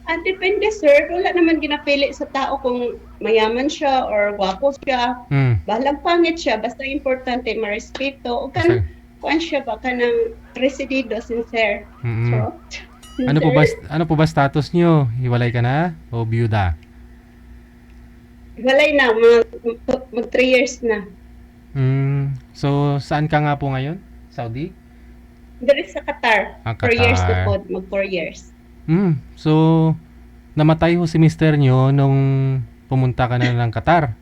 Depende, sir. Wala naman ginapili sa tao kung mayaman siya or gwapo siya. Hmm. Balang pangit siya, basta importante marespeto. O Basta, kuan siya ba, kanang residido, sincere. mm. Charot. Sincere. Ano po ba status nyo? Hiwalay ka na o byuda? Walay na, mag 3 years na. So, saan ka nga po ngayon? Saudi? Dali sa Qatar, Ah, 4 years na Qatar. pod, mag 4 years. So, namatay ho si mister nyo nung pumunta ka na ng Qatar.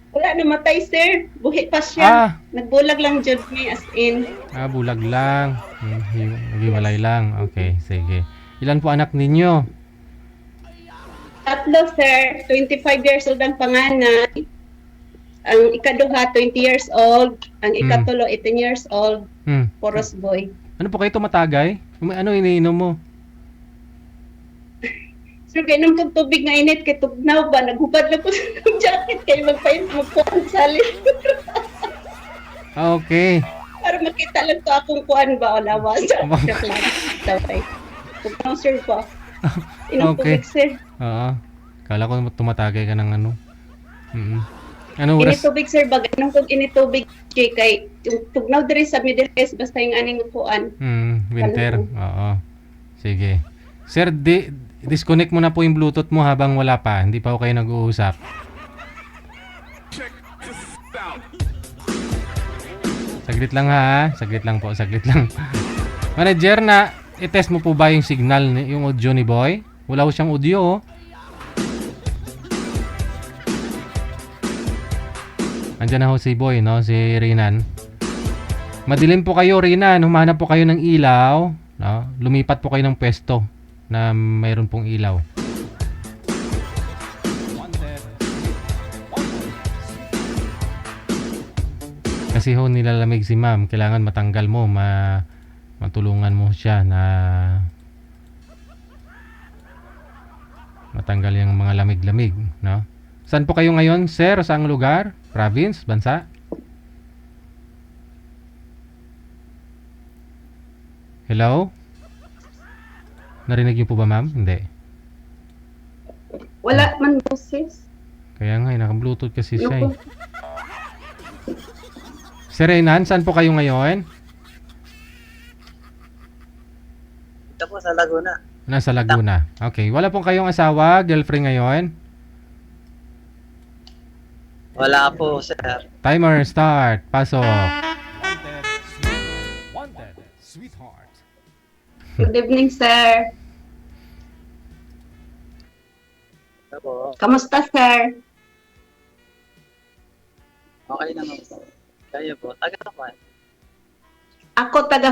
Wala namatay, sir. Buhi pa siya. Ah, Nagbulag lang jud me as in. bulag lang. Yes. Naghiwalay lang. Okay, sige. Ilan po anak ninyo? Tatlo, sir. 25 years old ang panganay. Ang ikaduha, 20 years old. Ang Hmm. ikatulo, 18 years old. Hmm. Poros boy. Ano po kayo tumatagay? Ano iniinom mo? Sir, kainom kong tubig nga init kay tugnaw ba? Naghubad lang ko sa jacket kay magpuan sa Okay. para makita lang to akong kuan ba o lawas. Joke lang. Daway. Tugnaw, sir po. Inom Okay. tubig, sir. Oo. Kala ko tumatagay ka ng ano. Mm. Ano Init oras? tubig, sir. Anong kung init tubig, kay tugnaw diri sa Middle East, basta yung aning kuan. Winter. Panahon. Oo. Sige. Sir, disconnect mo na po yung Bluetooth mo habang wala pa. Hindi pa ako kayo nag-uusap. Saglit lang ha. Saglit lang po. Saglit lang. Manager, na i-test mo po ba yung signal, yung audio ni Boy? Wala ko siyang audio oh. Andiyan na ho si Boy, no? Si Rinan. Madilim po kayo, Rinan. Humanap po kayo ng ilaw. No? Lumipat po kayo ng pwesto na mayroon pong ilaw. Kasi ho nilalamig si ma'am. Kailangan matanggal mo. Matulungan mo siya na matanggal yung mga lamig-lamig. No? Saan po kayo ngayon, sir? Saang lugar? Province? Bansa? Hello? Narinig niyo po ba, ma'am? Hindi. Wala man boses. Kaya nga, naka-bluetooth kasi Ano siya ko? eh. Sir Renan, saan po kayo ngayon? Ito po sa Laguna. Nasa Laguna. Okay. Wala pong kayong asawa, girlfriend ngayon? Wala po, sir. Timer start. Pasok. Wanted, sweetheart. Good evening, sir. Ito po. Kamusta, sir? Okay naman po. Kayo po. Taga naman. Ako taga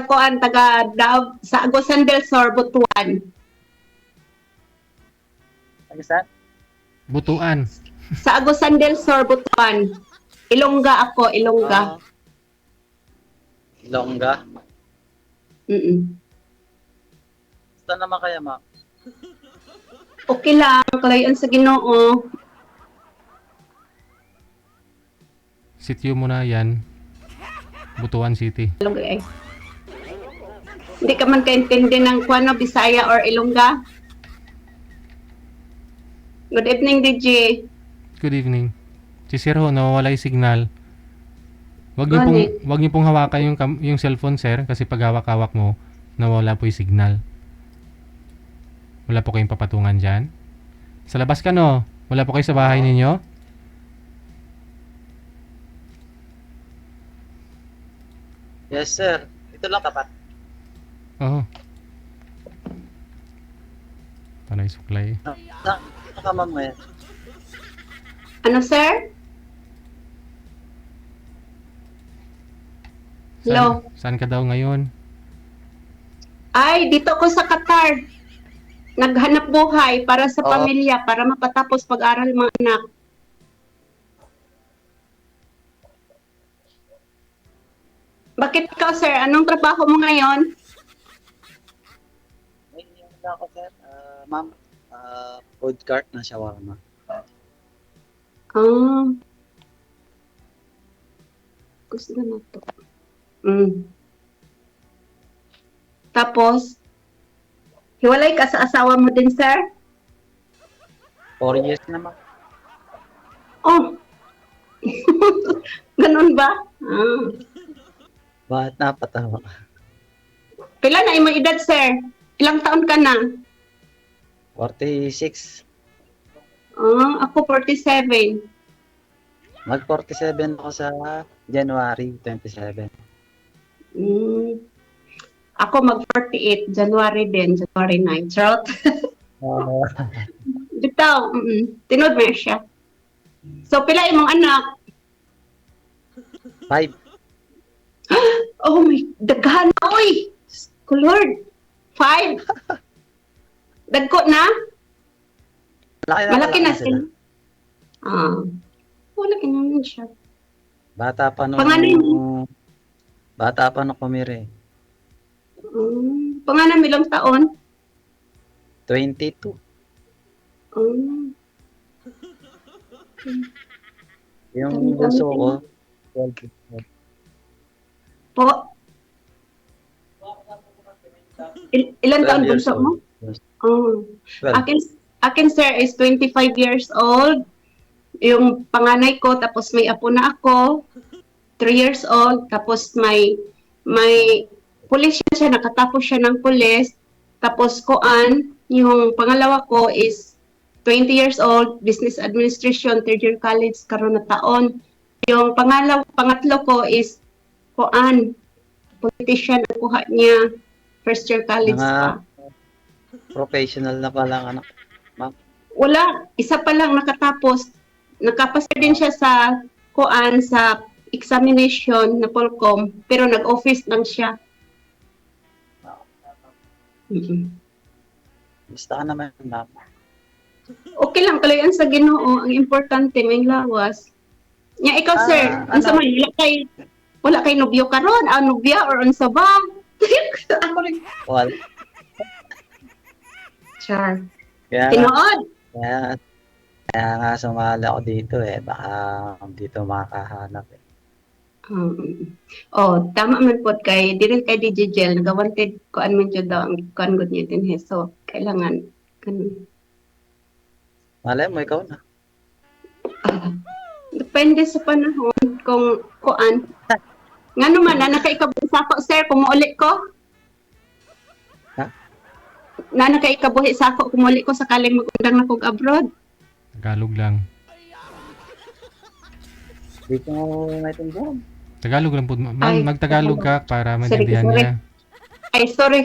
Davao sa Agusan del Sur, Butuan. Taga saan? Butuan. Sa Agusan del Sur, Butuan. Ilongga ako, Ilongga. Longga. Basta naman kaya, ma'am. Okay lang, kalayan sa Ginoo. Sityo mo na yan. Butuan City. Ilongga eh. Hindi ka man kaintindi ng kuano, Bisaya or Ilongga. Good evening, DJ. Good evening. Si Sir ho, nawawala yung signal. Wag Ganit. niyo pong hawakan yung cellphone, sir, kasi pag hawak-hawak mo, nawala po yung signal. Wala po kayong papatungan dyan. Sa labas ka, no? Wala po kayo sa bahay ninyo? Yes, sir. Ito lang tapat. Oo. Panay suklay. Saan ka, ma'am, ngayon? Ano, sir? Hello? Saan ka daw ngayon? Ay, dito ko sa Qatar. Naghanap buhay para sa pamilya, para mapatapos pag-aral mga anak. Bakit ikaw, sir? Anong trabaho mo ngayon? May hindi ako, sir. Ma'am, food cart na shawarma. Ah. Gusto na to. Tapos, Hiwalay ka sa asawa mo din, sir? 4 years na, ma'am. Oh. Ganun ba? Ah. Bakit napatawa? Pila na imong edad, sir? Ilang taon ka na? 46. Ako 47. Mag-47 ako sa January 27. Mm. Ako mag-48, January din, January 9. Charot. Uh, Bitaw, tinod mo siya. So, pila imong anak? 5. Oh my, daghan na, oy! Lord, 5. Dagko na? Malaki na sila. Malaki na naman siya. Bata pa nung Panganay mo? Bata pa nung kumire. Panganay mo ilang taon? 22. Yung Dami-dami bunso din. ko 12 years old. Po? Ilan 12 taon years bunso mo? old. Oh. 12. Akin sir is 25 years old. Yung panganay ko, tapos may apo na ako, 3 years old, tapos may pulis siya, nakatapos siya ng pulis, tapos koan, yung pangalawa ko is 20 years old, business administration, third year college, karon na taon. Yung pangatlo ko is koan, politician, ang kuha niya, first year college pa. Mga professional na pala anak. Wala, isa pa lang nakatapos. Nakapasa din siya sa kuan sa examination na Polcom, pero nag-office lang siya. Basta ka naman, ma'am. Okay lang, kalayan sa Ginoo, ang importante may lawas. Nya ikaw sir, unsa man wala kay nobyo karon, nobya or unsa ba? Ako rin. Well, Char. kaya Tinuod. kaya nga sumali ako dito baka dito makakahanap Tama man po kay dili kay DJ Gel nagawanted kuan man jud daw ang kuan gud niya din so kailangan ganun. Malay mo ikaw na. Depende sa panahon kung kuan. Ngano man na nakaikabuhi sa ako sir kung mauli ko? Ha? Na nakaikabuhi sa ako kung mauli ko sakaling magundang na kog abroad. Tagalog lang. Dito mo naitindihan. Tagalog lang po. Ma'am, Ay, magtagalog ka para Sorry, maintindihan sorry. niya. Ay sorry.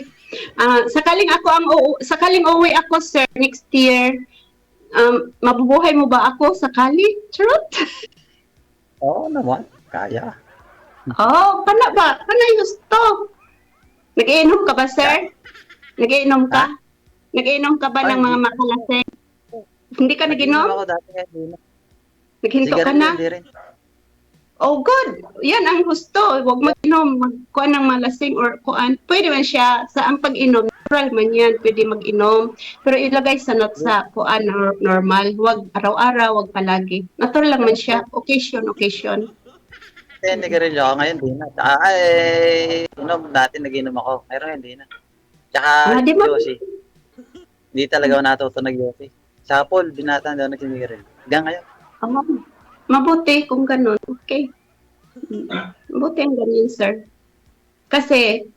Sakaling uwi ako sir next year. Mabubuhay mo ba ako sakali? Charot. Oo naman, kaya. Pana ba? Panay gusto. Nag-iinom ka ba, sir? Nag-iinom ka? Nag-iinom ka ba ng mga makalaseng? Hindi ka nag-inom? Ako dati hindi na. Naghinto ka na? Hindi rin. Oh, good. Yan ang gusto. Huwag mag-inom. Magkuhan ng malasing or kuan. Pwede man siya sa ang pag-inom. Natural man yan. Pwede mag-inom. Pero ilagay sa not sa kuan or normal. Huwag araw-araw, huwag palagi. Natural lang man siya. Occasion. Kasi nag-reel ako ngayon, di na. Dati nag-inom ako. Pero hindi na. Tsaka, Di ba? Yossi. Hindi talaga ako natuto nag-Yossi. Sa pool, binata daw nag-sinigiril. Hanggang ngayon. Mabuti kung ganun. Okay. Mabuti ang ganyan, sir. Kasi,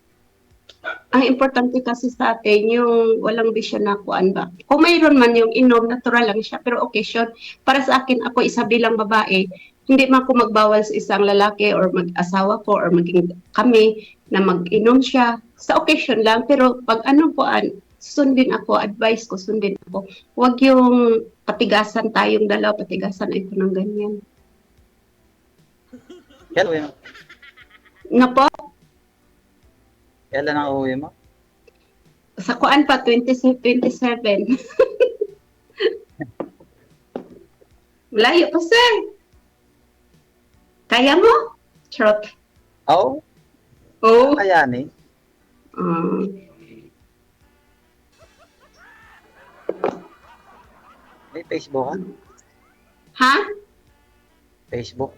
ang importante kasi sa atin, yung walang bisyo na kuan ba. Kung mayroon man yung inom, natural lang siya. Pero occasion, para sa akin, ako isa bilang babae, hindi man ako magbawal sa isang lalaki or mag-asawa ko or maging kami na mag-inom siya. Sa occasion lang. Pero pag anong kuan, sundin ako, advice ko, sundin ako. Huwag yung patigasan tayong dalaw, patigasan ito ng ganyan. Kailan uwi mo? Nga po, Kailan ang uwi mo? sa kuan pa, 2027. Malayo pa, sir. Kaya mo? Charot. Oo. Oh. Kayanin. May Facebook ka? Ha? Facebook?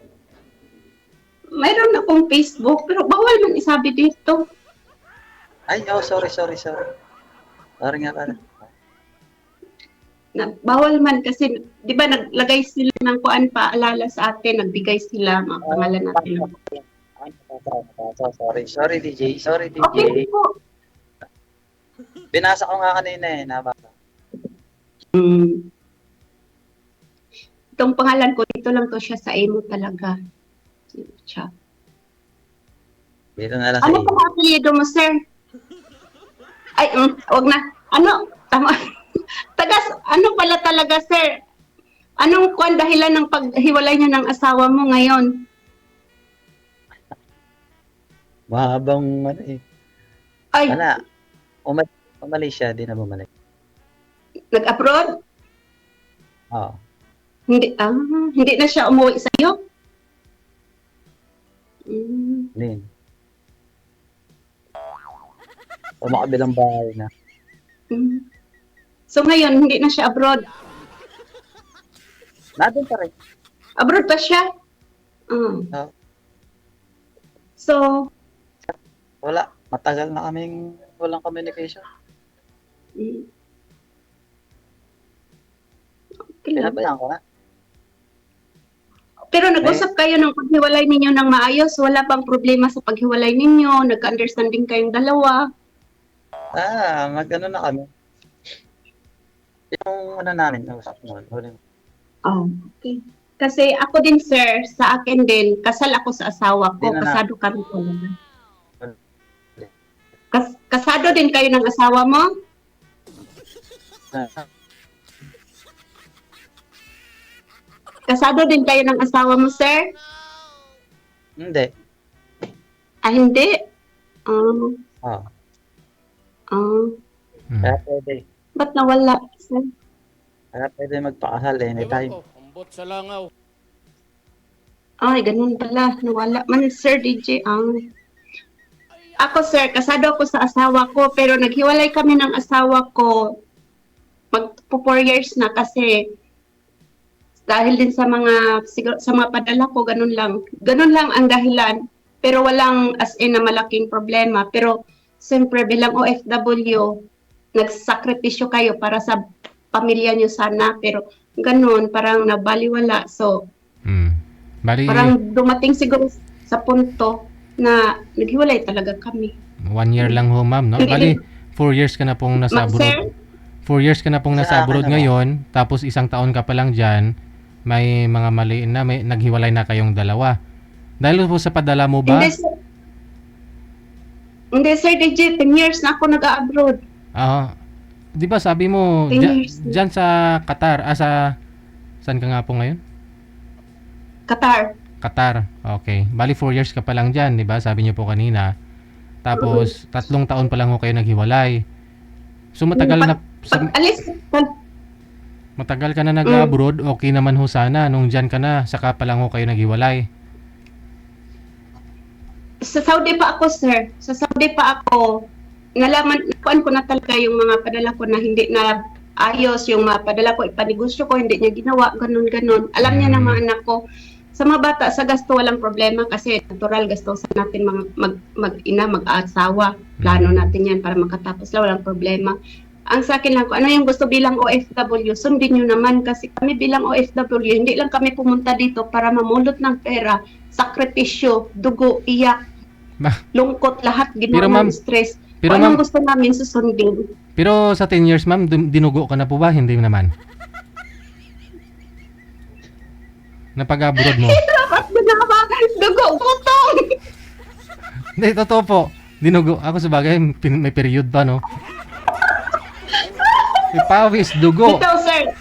Mayroon akong Facebook, pero bawal man isabi dito. Ay, sorry. Sorry nga pala. Na, bawal man kasi, di ba naglagay sila ng kuan paalala sa atin, nagbigay sila mga pangalan natin. Sorry DJ. Sorry DJ. Okay po. Binasa ko nga kanina eh. Nabasa. Itong pangalan ko, dito lang to siya sa emo talaga. Siya. Dito na lang sa Ano iyo. pang apelyido mo, sir? Ay, wag na. Ano? Tama. Tagas, ano pala talaga, sir? Anong kuan dahilan ng paghiwalay niyo ng asawa mo ngayon? Mahabang ano eh. Ay, Wala. Umali siya. Di na bumalik. nag-abroad? Oo. Hindi na siya umuwi sa iyo? Hindi. Umakabilang bahay na. So ngayon, hindi na siya abroad. Nandun pa rin. Abroad pa siya? Oo. So, Wala. Matagal na kaming walang communication. okay lang. Pinabayaan ko na. Pero nag-usap kayo ng paghiwalay ninyo ng maayos, wala bang problema sa paghiwalay ninyo, nagka-understanding kayong dalawa. Mag-ano na kami. Yung ano namin, usap mo. Okay. Kasi ako din, sir, sa akin din, kasal ako sa asawa ko, Hindi na kasado kami talaga. Kasado din kayo ng asawa mo? Kasado din kayo ng asawa mo, sir? Hindi. Hindi? Oo. Kaya pwede. Ba't nawala, sir? Kaya pwede magpakasal anytime. Ambot sa langaw. Ay, ganun pala. Nawala man, Sir DJ. Ako, sir, kasado ako sa asawa ko, pero naghiwalay kami ng asawa ko. Magpo 4 years na kasi dahil din sa mga siguro, sa mga padala ko, ganun lang. Ganun lang ang dahilan. Pero walang as in na malaking problema. Pero siyempre bilang OFW, nagsakripisyo kayo para sa pamilya nyo sana. Pero ganun, parang nabaliwala. So, Bali, parang dumating siguro sa punto na naghiwalay talaga kami. 1 year lang ho, ma'am, no? Bali, 4 years ka na pong nasa abroad. Sir? 4 years ka na pong nasa Sa akin abroad naman. ngayon, tapos 1 taon ka pa lang dyan, may mga maliin na, may naghiwalay na kayong dalawa. Dahil po sa padala mo ba? Hindi, sir DJ, 10 years na ako nag-abroad. Di ba sabi mo, 10 years. dyan sa Qatar, saan ka nga po ngayon? Qatar, okay. Bali 4 years ka pa lang dyan, di ba? Sabi niyo po kanina. Tapos, 3 taon pa lang ho kayo naghiwalay. So, matagal na, matagal ka na nag-abroad, okay naman ho sana. Nung dyan ka na, saka pa lang ho kayo naghiwalay. Sa Saudi pa ako, sir. Sa Saudi pa ako, nakuan ko na talaga yung mga padala ko na hindi na ayos, yung mga padala ko, ipanegosyo ko, hindi niya ginawa, ganun. Alam niya ng mga anak ko. Sa mga bata, sa gasto, walang problema kasi natural gasto sa natin mag-ina, mag-asawa. Plano natin yan para makatapos lang, walang problema. Ang sa akin lang, kung ano yung gusto bilang OFW, sundin nyo naman kasi kami bilang OFW, hindi lang kami pumunta dito para mamulot ng pera, sakripisyo, dugo, iyak, lungkot, lahat, Pero, ginawa ma'am, ng stress. pero, Kung anong ma'am, gusto namin, susundin. pero sa 10 years, ma'am, dinugo ka na po ba? Hindi naman. Napag-abroad mo. Dapat ginaba, dugo, butong! Hindi, totoo po. Dinugo. Ako sa bagay, may period pa, no? Pawis, dugo. Ito, sir.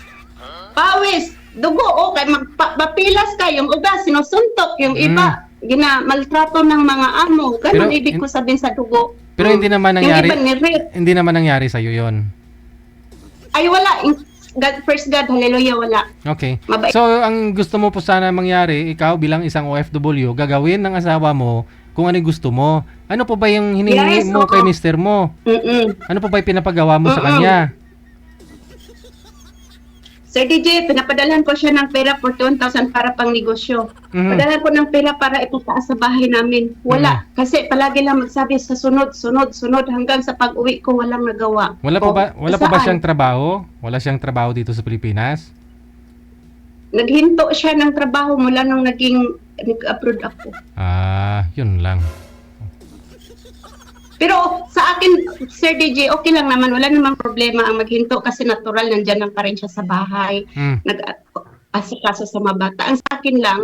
Pawis, dugo, okay, mapilas ka, yung uga, sinusuntok, yung iba, maltrato ng mga amo. Ganun Pero, ibig ko sabihin sa dugo. Pero hindi naman nangyari. Yung iba ni-rape. Hindi naman nangyari sa iyo 'yon. Ay, wala. God, first God, hallelujah, wala. Okay. Mabait. So, ang gusto mo po sana mangyari, ikaw bilang isang OFW, gagawin ng asawa mo kung ano yung gusto mo. Ano po ba yung hinihingi Yes, mo oo. kay mister mo? Ano po ba yung pinapagawa mo sa kanya? Sir DJ, pinapadalhan ko siya ng pera for 21,000 para pang negosyo. Mhm. Padalhan ko ng pera para ipataas sa bahay namin. Wala. Kasi palagi lang magsabi sa sunod hanggang sa pag-uwi ko walang nagawa. Wala pa O, wala pa ba saan? siyang trabaho? Wala siyang trabaho dito sa Pilipinas? Naghinto siya ng trabaho mula nung nag-abroad ako. Yun lang. Pero sa akin, Sir DJ, okay lang naman. Wala namang problema ang maghinto kasi natural, nandyan lang pa rin siya sa bahay. Mm. Nag-asikaso sa mga bata. Ang sa akin lang,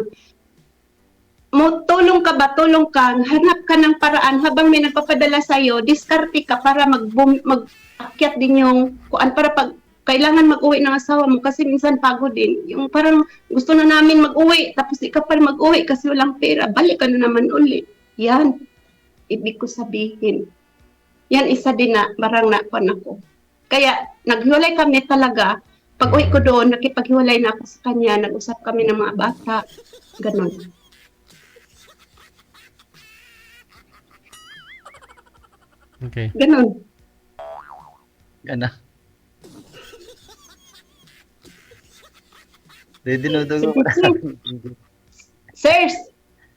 tulong ka, hanap ka ng paraan habang may nagpapadala sa'yo, diskarte ka para mag-akyat din yung kuan para pag kailangan mag-uwi ng asawa mo kasi minsan pagod din. Yung parang gusto na namin mag-uwi tapos di ka pa mag-uwi kasi walang pera. Balik ka na naman ulit. Yan. Ibig ko sabihin. Yan isa din na marang nakuan ako. Kaya naghiwalay kami talaga. Pag uwi ko doon, nakipaghiwalay na ako sa kanya. Nag-usap kami ng mga bata. Ganon. Okay. Ganon. Gana. Dinudugo ko na. Sirs,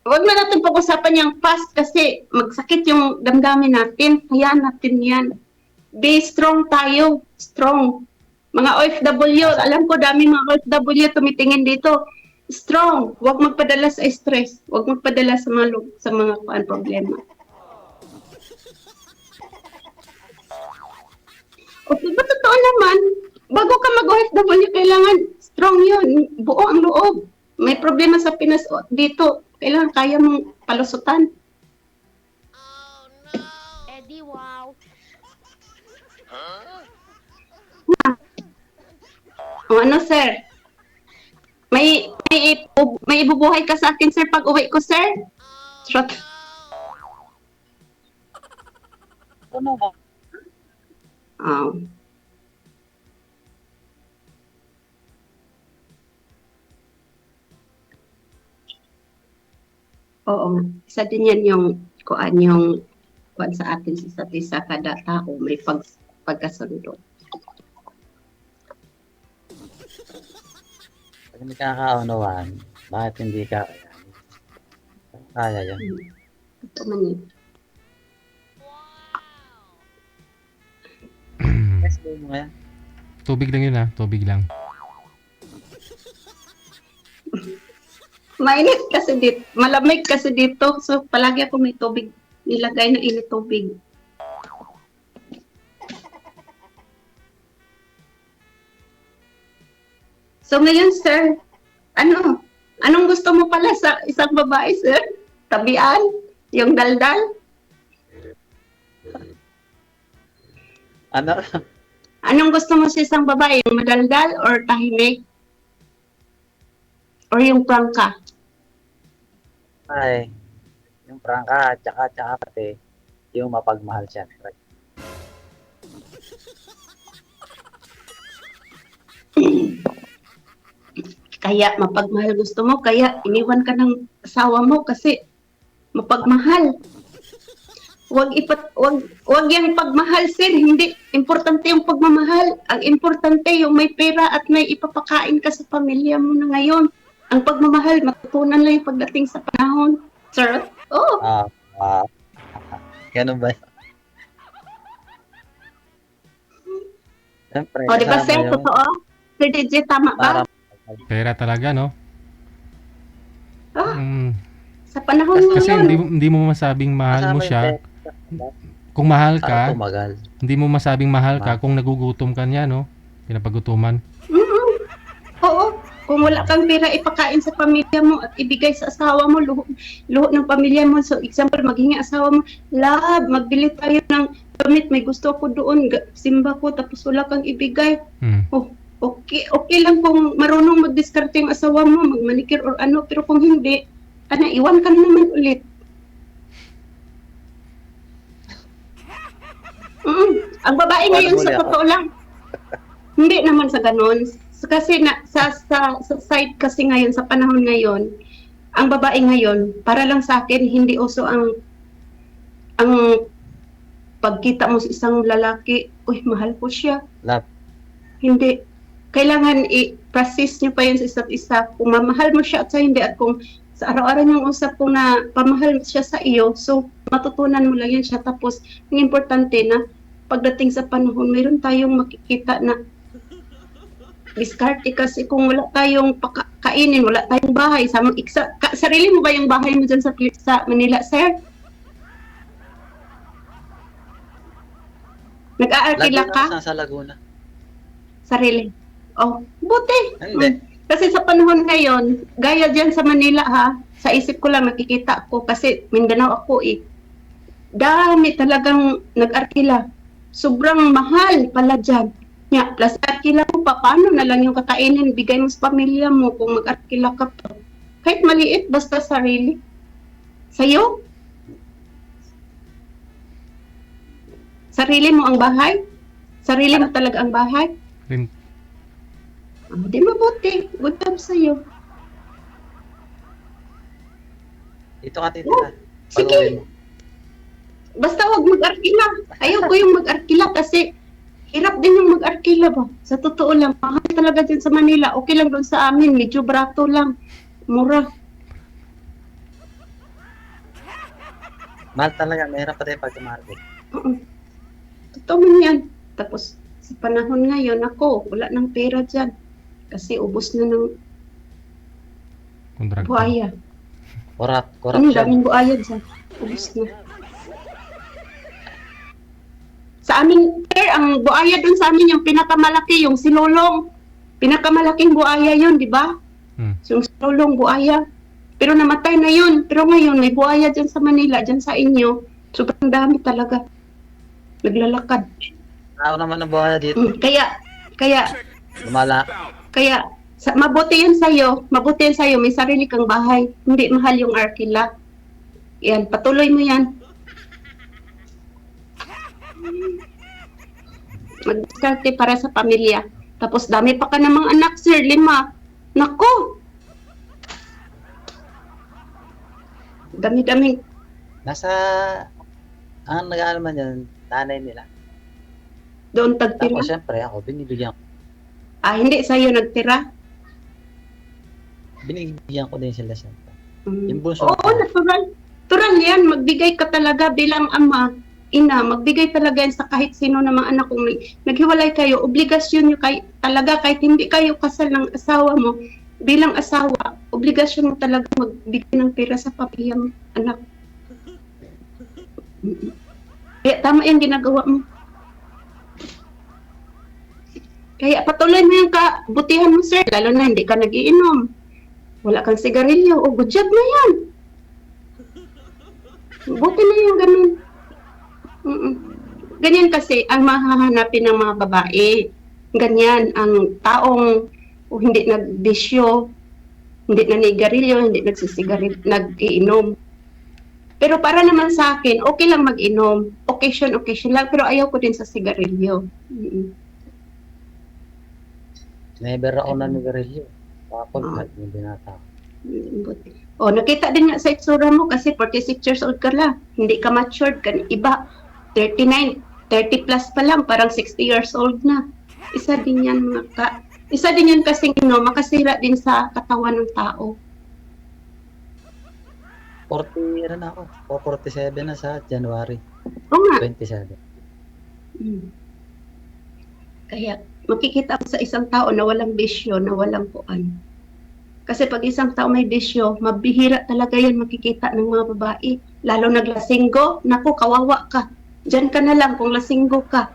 huwag na natin pag-usapan yung past kasi magsakit yung damdamin natin. Hayaan natin yan. Be strong tayo. Strong. Mga OFW, alam ko dami mga OFW tumitingin dito. Strong. Huwag magpadala sa stress. Huwag magpadala sa mga problema. Okay, ba totoo naman? Bago ka mag-OFW, kailangan strong yun. Buo ang loob. May problema sa Pinas dito. Kailangan kaya mong palusutan. Eddie, wow. O ano, sir? May ibubuhay ka sa akin, sir, pag uwi ko, sir? Shot. Ano ba? Oo. Isa din yan yung kuan sa atin sa isa't isa kada tao may pagkasundo. Pag hindi ka kakaunawaan, bakit hindi ka kaya yan? Ito man yun. Yes, mo yan. Tubig lang yun tubig lang. Mainit kasi dito, malamig kasi dito. So palagi ako may tubig, nilagay na init tubig. So ngayon, sir, anong gusto mo pala sa isang babae, sir? Tabian? Yung daldal? Ano? Anong gusto mo sa isang babae? Yung madaldal or tahimik? Or yung prangka? Ay, yung prangka, tsaka pati, yung mapagmahal siya. Kaya mapagmahal gusto mo, kaya iniwan ka ng asawa mo kasi mapagmahal. Wag yang pagmahal, sir. Hindi importante yung pagmamahal. Ang importante yung may pera at may ipapakain ka sa pamilya mo na ngayon. Ang pagmamahal, matutunan lang yung pagdating sa panahon. Sir? Oo. Ganun ba? Siyempre, O, di ba, kasama sir? yung Totoo? Sir DJ, tama ba? para Pera talaga, no? Ah, Mm, sa panahon kasi ngayon. hindi mo masabing mahal mo kasama siya. yung pera. Kung mahal Para ka, tumagal. hindi mo masabing mahal ka kung nagugutom ka niya, no? Pinapagutuman. Oo. Kung wala kang pera ipakain sa pamilya mo at ibigay sa asawa mo, luho ng pamilya mo. So, example, maghingi asawa mo, love, magbili tayo ng damit, may gusto ako doon, simba ko, tapos wala kang ibigay. Hmm. Oh, okay lang kung marunong mag-discarte yung asawa mo, magmanikir or ano, pero kung hindi, iwan ka na naman ulit. Ang babae ngayon sa totoo lang, hindi naman sa ganun. Kasi sa side kasi ngayon, sa panahon ngayon, ang babae ngayon, para lang sa akin, hindi uso ang pagkita mo sa isang lalaki, uy, mahal ko siya. Love. Hindi. kailangan i-process nyo pa yun sa isa't isa. Kung mamahal mo siya at sa hindi, at kung sa araw-araw niyong usap kung na pamahal siya sa iyo, so matutunan mo lang yan siya. Tapos, ang importante na pagdating sa panahon, mayroon tayong makikita na diskarte kasi kung wala tayong kainin, wala tayong bahay, sarili mo ba yung bahay mo dyan sa Manila, sir? Nag-aarkila ka? Laguna, sa Laguna. Sarili. Oh, buti. Hindi. Kasi sa panahon ngayon, gaya dyan sa Manila ha, sa isip ko lang nakikita ko kasi Mindanao ako eh. Dami talagang nag-arkila. Sobrang mahal pala dyan. Yeah, plus arkila mo pa, paano na lang yung kakainin, bigay mo sa pamilya mo kung mag-arkila ka pa. Kahit maliit, basta sarili. Sa'yo? Sarili mo ang bahay? Sarili mo talaga ang bahay? Rin, Di mabuti. Good job sa'yo. Dito ka titira. Sige. Pag-uwi mo. Basta wag mag-arkila. Ayaw ko yung mag-arkila kasi hirap din yung mag-arkila ba. Sa totoo lang, mahal talaga din sa Manila. Okay lang doon sa amin. Medyo brato lang. Mura. Mahal talaga. Mahirap pa tayo pag-market. Oo. Totoo man yan. Tapos, sa panahon ngayon, ako, wala ng pera dyan. Kasi ubos na ng kontrakt. buhaya. Ang Corruption. daming buhaya dyan. Ubos na. Sa amin, sir, ang buhaya dun sa amin, yung pinakamalaki, yung silulong. Pinakamalaking buhaya yun, di ba? Yung silulong buhaya. Pero namatay na yun. Pero ngayon, may buhaya dyan sa Manila, dyan sa inyo. Sobrang dami talaga. Naglalakad. Tao naman ang buhay dito. Kaya, mabuti yan sa'yo. Mabuti yan sa'yo. May sarili kang bahay. Hindi mahal yung arkila. Yan, patuloy mo yan. Mag-diskarte para sa pamilya. Tapos dami pa ka namang anak, sir. 5. Nako! Dami-daming. Ang nag-aaral man yan, nanay nila. Doon tagtira. Tapos syempre ako, binibigyan Hindi sa'yo nagtira. ko din sila syempre. Mm. Yung bunso Oo, ko. natural. Natural yan. Magbigay ka talaga bilang ama, ina. Magbigay talaga yan sa kahit sino na mga anak. Kung naghiwalay kayo, obligasyon nyo talaga kahit hindi kayo kasal ng asawa mo, bilang asawa, obligasyon mo talaga magbigay ng pera sa pamilya mo, anak. Kaya tama yung ginagawa mo. Kaya patuloy mo yung kabutihan mo, sir. Lalo na hindi ka nagiinom. Wala kang sigarilyo. O, good job na yan. Buti na yung ganun. Ganyan kasi ang mahahanapin ng mga babae. Ganyan ang taong hindi nagbisyo, hindi nanigarilyo, hindi nag-iinom. Pero para naman sa akin, okay lang mag-inom. Occasion lang. Pero ayaw ko din sa sigarilyo. Never ako nanigarilyo. Kapag yung binata ko. Nakita din nga sa itsura mo kasi 46 years old ka lang. Hindi ka matured. Iba, 39, 30 plus pa lang. Parang 60 years old na. Isa din yan kasing makasira din sa katawan ng tao. 40 na ako. 47 na sa January Oo nga. 27. Kaya makikita mo sa isang tao na walang bisyo, na walang kuan. Kasi pag isang tao may bisyo, mabihira talaga yan makikita ng mga babae. Lalo naglasinggo, naku, kawawa ka. Diyan ka na lang kung lasinggo ka.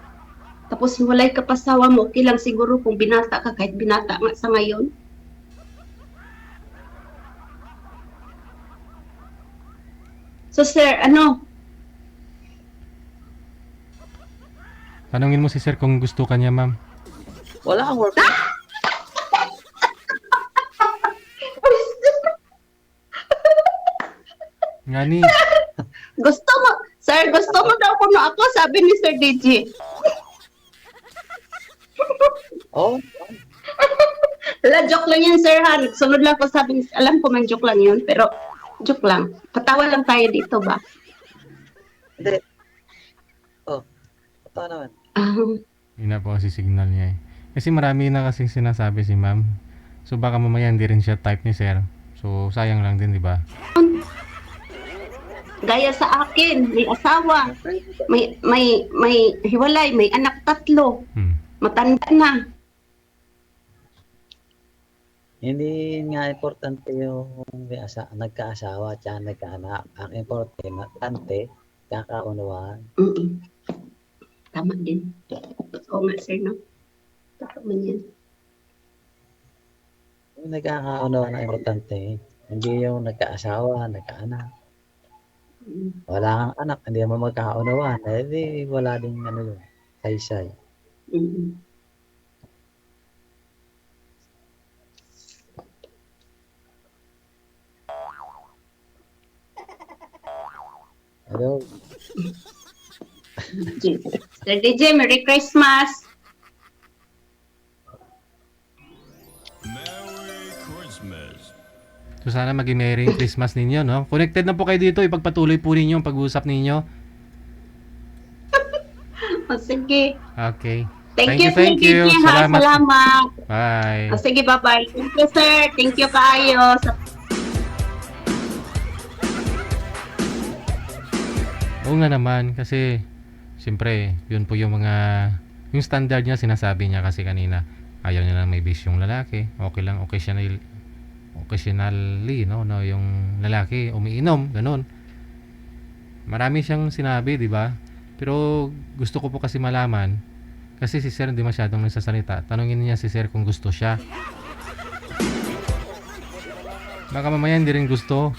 Tapos hiwalay ka pasawa mo, okay lang siguro kung binata ka, kahit binata nga sa ngayon. So sir, Tanungin mo si sir kung gusto ka niya, ma'am. Wala kang work. Ngani, gusto mo daw kuno ako, sabi ni Sir DJ. Oh, Joke lang yan, sir, ha? Nagsunod lang ako, alam ko man joke lang yun, pero joke lang. Patawa lang tayo dito ba? hindi. Oh, ito naman. yun na po kasi signal niya eh. Kasi marami na kasing sinasabi si ma'am. So baka mamaya hindi rin siya type ni sir. So sayang lang din, di ba? Gaya sa akin, may asawa, may hiwalay, may anak 3, Hmm. matanda na. Hindi nga importante yung nagkaasawa at nagkaanak. Ang importante, kakaunawaan. Mm-mm. Tama din. Oo nga, sir, no? Tama yan. Yung nagkakaunawaan ang importante, hindi yung nagkaasawa, nagkaanak. Mm. Wala kang anak, hindi mo magkakaunawaan. Eh, di wala ding ano yun, saysay. Mm-mm. Hello? Sir DJ, Merry Christmas! Merry Christmas. So sana maging Merry Christmas ninyo, no? Connected na po kayo dito. Ipagpatuloy po ninyo ang pag-uusap ninyo. O, sige. Okay. Thank you, thank you. DJ, ha? Salamat. Salamat. Bye. O, sige, bye-bye. Thank you, sir. Thank you kaayo. Oo nga naman, kasi siyempre, yun po yung yung standard niya, sinasabi niya kasi kanina. Ayaw niya lang may bisyong lalaki. Okay lang, occasionally, no, yung lalaki umiinom, ganun. Marami siyang sinabi, di ba? Pero gusto ko po kasi malaman, kasi si Sir hindi masyadong nagsasalita. Tanungin niya si Sir kung gusto siya. Baka mamaya hindi rin gusto.